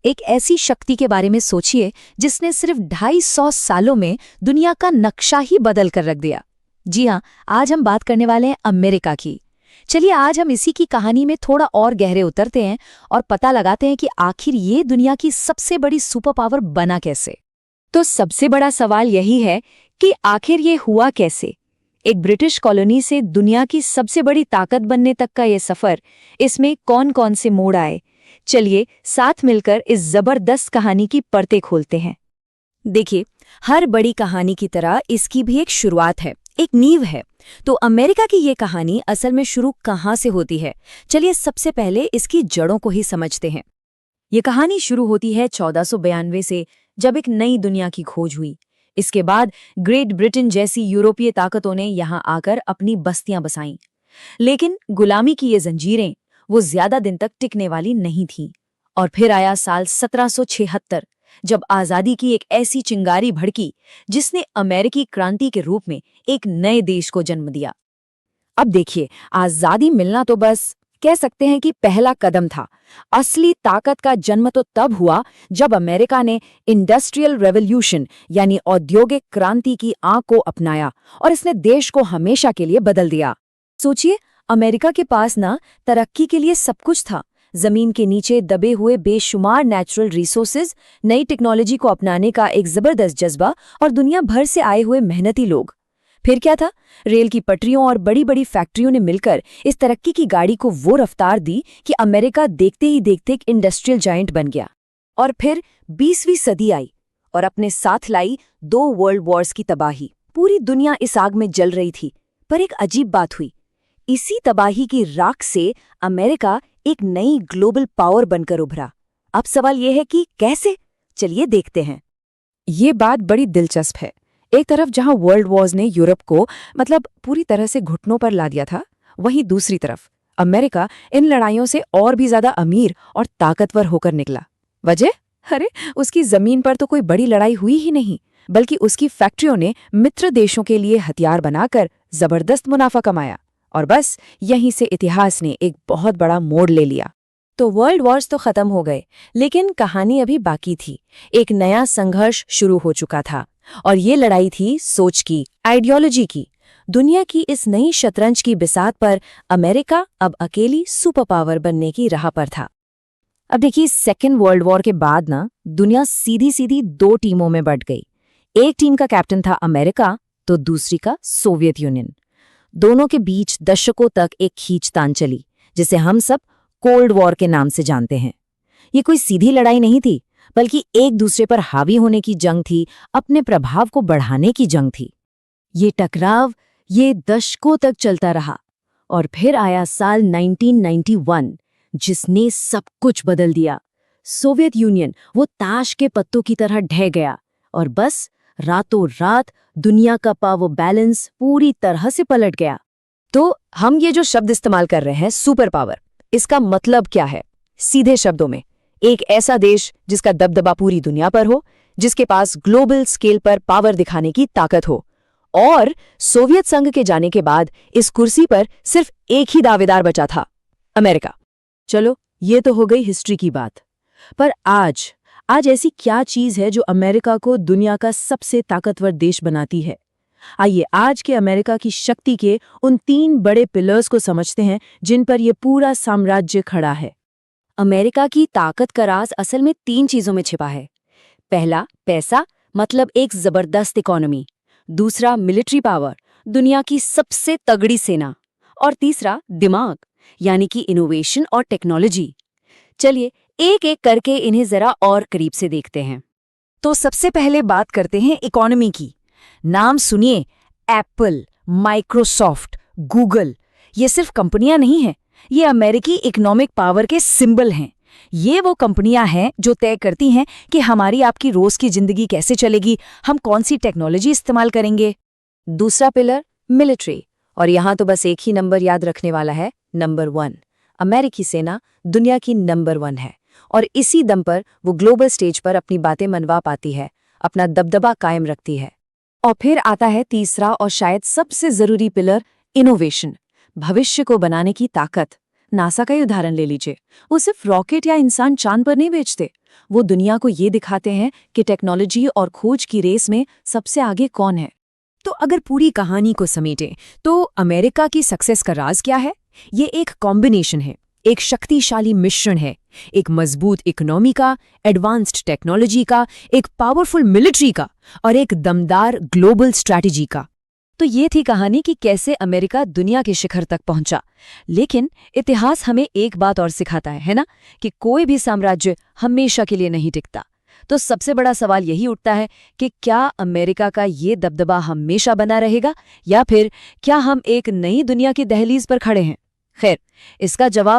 एक ऐसी शक्ति के बारे में सोचिए जिसने सिर्फ 250 सालों में दुनिया का नक्शा ही बदल कर रख दिया। जी हाँ, आज हम बात करने वाले हैं अमेरिका की। चलिए आज हम इसी की कहानी में थोड़ा और गहरे उतरते हैं और पता लगाते हैं कि आखिर ये दुनिया की सबसे बड़ी सुपर पावर बना कैसे। तो सबसे बड़ा सवाल यही है कि आखिर ये हुआ कैसे। एक ब्रिटिश कॉलोनी से दुनिया की सबसे बड़ी ताकत बनने तक का ये सफर, इसमें कौन कौन से मोड़ आए, चलिए साथ मिलकर इस जबरदस्त कहानी की परतें खोलते हैं। देखिए, हर बड़ी कहानी की तरह इसकी भी एक शुरुआत है, एक नींव है। तो अमेरिका की ये कहानी असल में शुरू कहाँ से होती है, चलिए सबसे पहले इसकी जड़ों को ही समझते हैं। ये कहानी शुरू होती है 1492 से, जब एक नई दुनिया की खोज हुई। इसके बाद ग्रेट ब्रिटेन जैसी यूरोपीय ताकतों ने यहाँ आकर अपनी बस्तियां बसाईं। लेकिन गुलामी की ये जंजीरें वो ज्यादा दिन तक टिकने वाली नहीं थीं। और फिर आया साल 1776, जब आजादी की एक ऐसी चिंगारी भड़की जिसने अमेरिकी क्रांति के रूप में एक नए देश को जन्म दिया। अब देखिए, आजादी मिलना तो बस कह सकते हैं कि पहला कदम था। असली ताकत का जन्म तो तब हुआ जब अमेरिका ने इंडस्ट्रियल रेवोल्यूशन यानी औद्योगिक क्रांति की आंख को अपनाया और इसने देश को हमेशा के लिए बदल दिया। सोचिए, अमेरिका के पास ना तरक्की के लिए सब कुछ था। जमीन के नीचे दबे हुए बेशुमार नेचुरल रिसोर्सेज, नई टेक्नोलॉजी को अपनाने का एक जबरदस्त जज्बा और दुनिया भर से आए हुए मेहनती लोग। फिर क्या था, रेल की पटरियों और बड़ी बड़ी फैक्ट्रियों ने मिलकर इस तरक्की की गाड़ी को वो रफ्तार दी कि अमेरिका देखते ही देखते एक इंडस्ट्रियल जायंट बन गया। और फिर 20वीं सदी आई और अपने साथ लाई 2 वर्ल्ड वॉर्स की तबाही। पूरी दुनिया इस आग में जल रही थी। पर एक अजीब बात हुई, इसी तबाही की राख से अमेरिका एक नई ग्लोबल पावर बनकर उभरा। अब सवाल यह है कि कैसे, चलिए देखते हैं। ये बात बड़ी दिलचस्प है। एक तरफ जहां वर्ल्ड वॉर्स ने यूरोप को पूरी तरह से घुटनों पर ला दिया था, वहीं दूसरी तरफ अमेरिका इन लड़ाइयों से और भी ज्यादा अमीर और ताकतवर होकर निकला। वजह? अरे, उसकी जमीन पर तो कोई बड़ी लड़ाई हुई ही नहीं, बल्कि उसकी फैक्ट्रियों ने मित्र देशों के लिए हथियार बनाकर जबरदस्त मुनाफा कमाया। और बस यहीं से इतिहास ने एक बहुत बड़ा मोड़ ले लिया। तो वर्ल्ड वॉर्स तो खत्म हो गए, लेकिन कहानी अभी बाकी थी। एक नया संघर्ष शुरू हो चुका था और ये लड़ाई थी सोच की, आइडियोलॉजी की। दुनिया की इस नई शतरंज की बिसात पर अमेरिका अब अकेली सुपर पावर बनने की राह पर था। अब देखिए, सेकेंड वर्ल्ड वॉर के बाद ना दुनिया सीधी सीधी 2 टीमों में बंट गई। एक टीम का कैप्टन था अमेरिका, तो दूसरी का सोवियत यूनियन। दोनों के बीच दशकों तक एक खींचतान चली, जिसे हम सब कोल्ड वॉर के नाम से जानते हैं। ये कोई सीधी लड़ाई नहीं थी, बल्कि एक दूसरे पर हावी होने की जंग थी, अपने प्रभाव को बढ़ाने की जंग थी। ये टकराव ये दशकों तक चलता रहा और फिर आया साल 1991, जिसने सब कुछ बदल दिया। सोवियत यूनियन वो ताश के पत्तों की तरह ढह गया और बस रातों रात दुनिया का पावर बैलेंस पूरी तरह से पलट गया। तो हम ये जो शब्द इस्तेमाल कर रहे हैं, सुपर पावर, इसका मतलब क्या है? सीधे शब्दों में, एक ऐसा देश जिसका दबदबा पूरी दुनिया पर हो, जिसके पास ग्लोबल स्केल पर पावर दिखाने की ताकत हो। और सोवियत संघ के जाने के बाद इस कुर्सी पर सिर्फ एक ही दावेदार बचा था, अमेरिका। चलो, ये तो हो गई हिस्ट्री की बात। पर आज ऐसी क्या चीज है जो अमेरिका को दुनिया का सबसे ताकतवर देश बनाती है? आइए आज के अमेरिका की शक्ति के उन 3 बड़े पिलर्स को समझते हैं जिन पर यह पूरा साम्राज्य खड़ा है। अमेरिका की ताकत का राज असल में 3 चीजों में छिपा है। पहला, पैसा, मतलब एक जबरदस्त इकोनॉमी। दूसरा, मिलिट्री पावर, दुनिया की सबसे तगड़ी सेना। और तीसरा, दिमाग, यानी कि इनोवेशन और टेक्नोलॉजी। चलिए एक एक करके इन्हें जरा और करीब से देखते हैं। तो सबसे पहले बात करते हैं इकोनॉमी की। नाम सुनिए, एप्पल, माइक्रोसॉफ्ट, गूगल। ये सिर्फ कंपनियां नहीं हैं, ये अमेरिकी इकोनॉमिक पावर के सिंबल हैं। ये वो कंपनियां हैं जो तय करती हैं कि हमारी आपकी रोज की जिंदगी कैसे चलेगी, हम कौन सी टेक्नोलॉजी इस्तेमाल करेंगे। दूसरा पिलर, मिलिट्री। और यहां तो बस एक ही नंबर याद रखने वाला है, नंबर 1। अमेरिकी सेना दुनिया की नंबर 1 है और इसी दम पर वो ग्लोबल स्टेज पर अपनी बातें मनवा पाती है, अपना दबदबा कायम रखती है। और फिर आता है तीसरा और शायद सबसे जरूरी पिलर, इनोवेशन, भविष्य को बनाने की ताकत। नासा का ही उदाहरण ले लीजिए, वो सिर्फ रॉकेट या इंसान चांद पर नहीं भेजते, वो दुनिया को ये दिखाते हैं कि टेक्नोलॉजी और खोज की रेस में सबसे आगे कौन है। तो अगर पूरी कहानी को समेटें तो अमेरिका की सक्सेस का राज क्या है? ये एक कॉम्बिनेशन है, एक शक्तिशाली मिश्रण है, एक मजबूत इकोनॉमी का, एडवांस्ड टेक्नोलॉजी का, एक पावरफुल मिलिट्री का और एक दमदार ग्लोबल स्ट्रैटेजी का। तो ये थी कहानी कि कैसे अमेरिका दुनिया के शिखर तक पहुंचा। लेकिन इतिहास हमें एक बात और सिखाता है ना, कि कोई भी साम्राज्य हमेशा के लिए नहीं टिकता। तो सबसे बड़ा सवाल यही उठता है कि क्या अमेरिका का ये दबदबा हमेशा बना रहेगा, या फिर क्या हम एक नई दुनिया की दहलीज पर खड़े हैं? खैर, इसका जवाब